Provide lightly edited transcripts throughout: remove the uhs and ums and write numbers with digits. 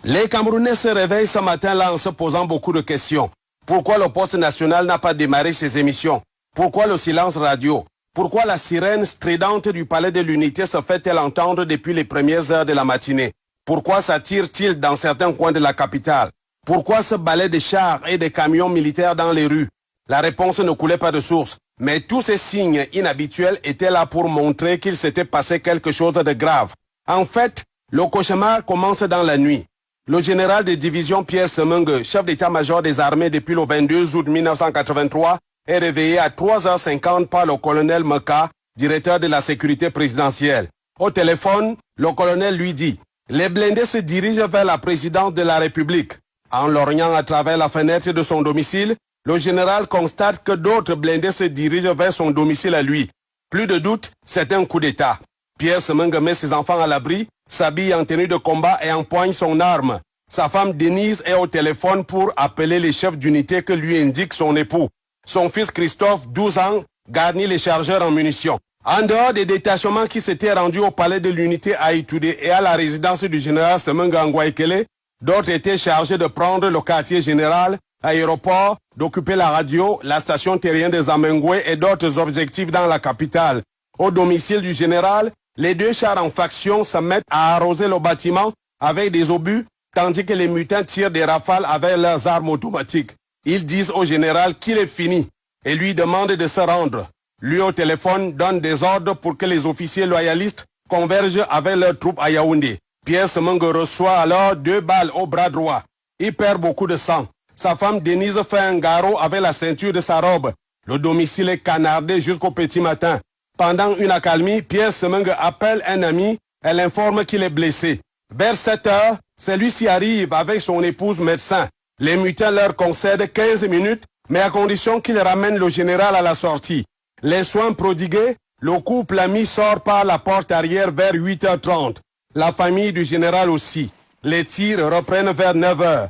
Les Camerounais se réveillent ce matin-là en se posant beaucoup de questions. Pourquoi le poste national n'a pas démarré ses émissions? Pourquoi le silence radio? Pourquoi la sirène stridente du palais de l'unité se fait-elle entendre depuis les premières heures de la matinée? Pourquoi s'attire-t-il dans certains coins de la capitale? Pourquoi ce balai de chars et de camions militaires dans les rues? La réponse ne coulait pas de source. Mais tous ces signes inhabituels étaient là pour montrer qu'il s'était passé quelque chose de grave. En fait, le cauchemar commence dans la nuit. Le général de division Pierre Semenge, chef d'état-major des armées depuis le 22 août 1983, est réveillé à 3h50 par le colonel Meka, directeur de la sécurité présidentielle. Au téléphone, le colonel lui dit « Les blindés se dirigent vers la présidence de la République ». En lorgnant à travers la fenêtre de son domicile, le général constate que d'autres blindés se dirigent vers son domicile à lui. Plus de doute, c'est un coup d'État. Pierre Semenge met ses enfants à l'abri, s'habille en tenue de combat et empoigne son arme. Sa femme Denise est au téléphone pour appeler les chefs d'unité que lui indique son époux. Son fils Christophe, 12 ans, garnit les chargeurs en munitions. En dehors des détachements qui s'étaient rendus au palais de l'unité à Itoudé et à la résidence du général Semenge en Guaykele, d'autres étaient chargés de prendre le quartier général, l'aéroport, d'occuper la radio, la station terrienne des Amengoué et d'autres objectifs dans la capitale. Au domicile du général, les deux chars en faction se mettent à arroser le bâtiment avec des obus, tandis que les mutins tirent des rafales avec leurs armes automatiques. Ils disent au général qu'il est fini et lui demandent de se rendre. Lui au téléphone donne des ordres pour que les officiers loyalistes convergent avec leurs troupes à Yaoundé. Pierre Semenge reçoit alors 2 balles au bras droit. Il perd beaucoup de sang. Sa femme Denise fait un garrot avec la ceinture de sa robe. Le domicile est canardé jusqu'au petit matin. Pendant une accalmie, Pierre Semenge appelle un ami et l'informe qu'il est blessé. Vers 7 heures, celui-ci arrive avec son épouse médecin. Les mutins leur concèdent 15 minutes, mais à condition qu'ils ramènent le général à la sortie. Les soins prodigués, le couple ami sort par la porte arrière vers 8h30. La famille du général aussi. Les tirs reprennent vers 9h.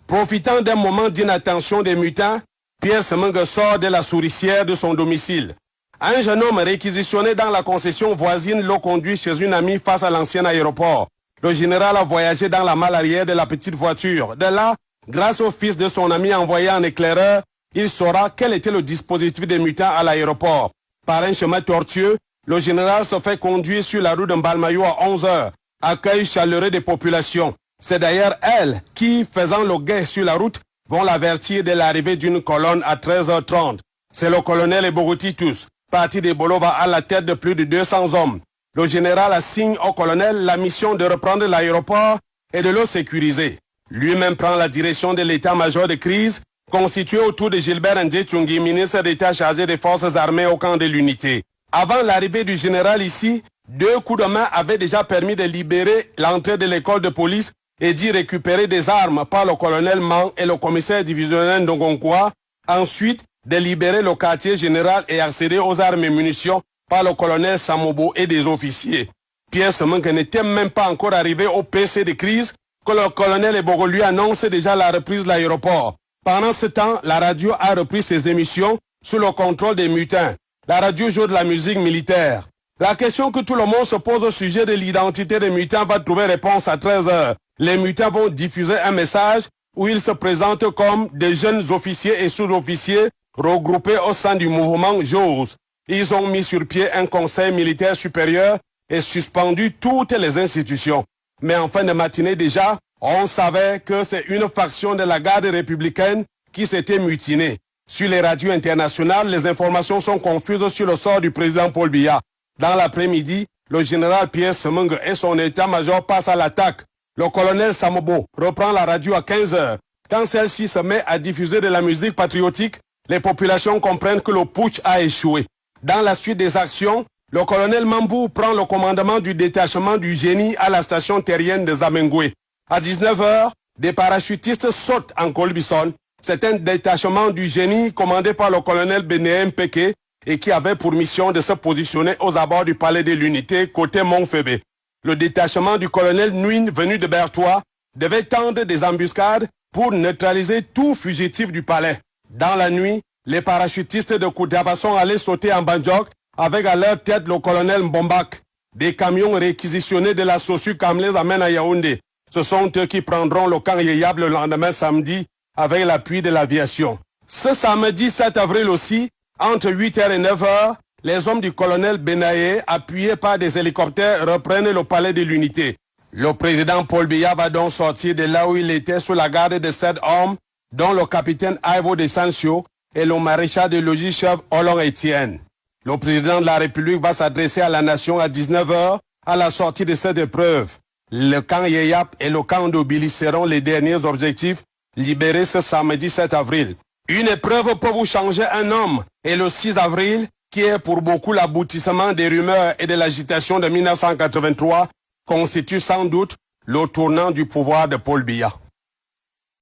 Profitant d'un moment d'inattention des mutins, Pierre Semenge sort de la souricière de son domicile. Un jeune homme réquisitionné dans la concession voisine le conduit chez une amie face à l'ancien aéroport. Le général a voyagé dans la malle arrière de la petite voiture. De là, grâce au fils de son ami envoyé en éclaireur, il saura quel était le dispositif des mutins à l'aéroport. Par un chemin tortueux, le général se fait conduire sur la rue de Mbalmayou à 11h. Accueil chaleureux des populations. C'est d'ailleurs elles qui, faisant le guet sur la route, vont l'avertir de l'arrivée d'une colonne à 13h30. C'est le colonel Eborotitus, parti de Bolova à la tête de plus de 200 hommes. Le général assigne au colonel la mission de reprendre l'aéroport et de le sécuriser. Lui-même prend la direction de l'état-major de crise, constitué autour de Gilbert Ndjetchungi, ministre d'État chargé des forces armées au camp de l'unité. Avant l'arrivée du général ici, 2 coups de main avaient déjà permis de libérer l'entrée de l'école de police et d'y récupérer des armes par le colonel Man et le commissaire divisionnaire Ndongonkwa. Ensuite, de libérer le quartier général et accéder aux armes et munitions par le colonel Samobo et des officiers. Pierre Semenge n'était même pas encore arrivé au PC de crise que le colonel Ebogo lui annonce déjà la reprise de l'aéroport. Pendant ce temps, la radio a repris ses émissions sous le contrôle des mutins. La radio joue de la musique militaire. La question que tout le monde se pose au sujet de l'identité des mutins va trouver réponse à 13h. Les mutins vont diffuser un message où ils se présentent comme des jeunes officiers et sous-officiers regroupés au sein du mouvement JOS. Ils ont mis sur pied un conseil militaire supérieur et suspendu toutes les institutions. Mais en fin de matinée déjà, on savait que c'est une faction de la garde républicaine qui s'était mutinée. Sur les radios internationales, les informations sont confuses sur le sort du président Paul Biya. Dans l'après-midi, le général Pierre Semenge et son état-major passent à l'attaque. Le colonel Samobo reprend la radio à 15h. Quand celle-ci se met à diffuser de la musique patriotique, les populations comprennent que le putsch a échoué. Dans la suite des actions, le colonel Mambou prend le commandement du détachement du génie à la station terrienne de Zamengoué. À 19h, des parachutistes sautent en Colbison. C'est un détachement du génie commandé par le colonel Benéem Peke et qui avait pour mission de se positionner aux abords du palais de l'unité côté Montfébé. Le détachement du colonel Nguyen venu de Bertois devait tendre des embuscades pour neutraliser tout fugitif du palais. Dans la nuit, les parachutistes de Koutaba sont allés sauter en Banjok avec à leur tête le colonel Mbombak. Des camions réquisitionnés de la SOSU Kam les amènent à Yaoundé. Ce sont eux qui prendront le camp Yeyab le lendemain samedi avec l'appui de l'aviation. Ce samedi 7 avril aussi, entre 8h et 9h, les hommes du colonel Benaye, appuyés par des hélicoptères, reprennent le palais de l'unité. Le président Paul Biya va donc sortir de là où il était sous la garde de 7 hommes, dont le capitaine Ivo de Sancio et le maréchal de logis-chef Olong Etienne. Le président de la République va s'adresser à la nation à 19h à la sortie de cette épreuve. Le camp Yeyap et le camp d'Obili seront les derniers objectifs libérés ce samedi 7 avril. Une épreuve peut vous changer un homme et le 6 avril, qui est pour beaucoup l'aboutissement des rumeurs et de l'agitation de 1983, constitue sans doute le tournant du pouvoir de Paul Biya.